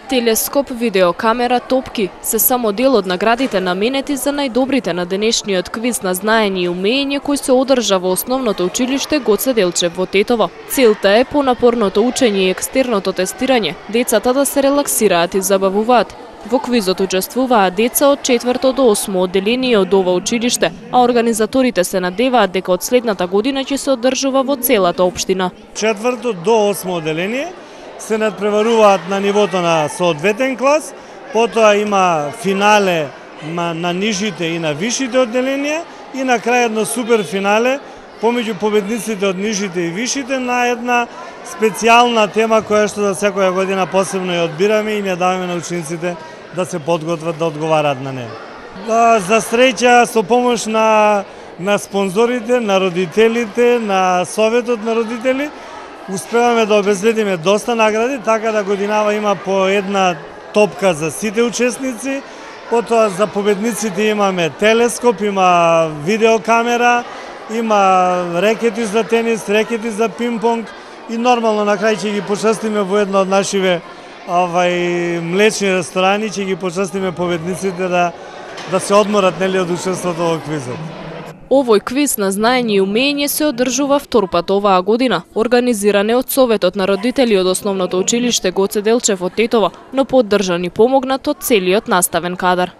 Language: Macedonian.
Телескоп, видеокамера, топки се само дел од наградите наменети за најдобрите на денешниот квиз на знаење и умење кој се одржа во основното училиште Гоце Делчев во Тетово. Целта е по напорното учење и екстерното тестирање децата да се релаксираат и забавуваат. Во квизот учествуваат деца од 4 до 8 одделение од ова училиште, а организаторите се надеваат дека од следната година ќе се одржува во целата општина. 4 до 8 одделение се надпреваруваат на нивото на соодветен клас, потоа има финале на нишите и на вишите одделенија и на крај едно супер финале помеѓу победниците од нишите и вишите на една специјална тема која што за секоја година посебно ја одбираме и не даваме на учениците да се подготват да одговараат на неа. За среќа со помош на спонзорите, на родителите, на Советот на родители, успеваме да обезбедиме доста награди, така да годинава има по една топка за сите учесници, потоа за победниците имаме телескоп, има видеокамера, има рекети за тенис, рекети за пинг-понг и нормално на крај ќе ги почестиме во едно од нашиве млечни ресторани, ќе ги почестиме победниците да се одморат нели од учеството во квизот. Овој квиз на знаење и умење се одржува втор пат оваа година, организиран е од Советот на родители од основното училиште Гоце Делчев од Тетово, но поддржан и помогнат од целиот наставен кадар.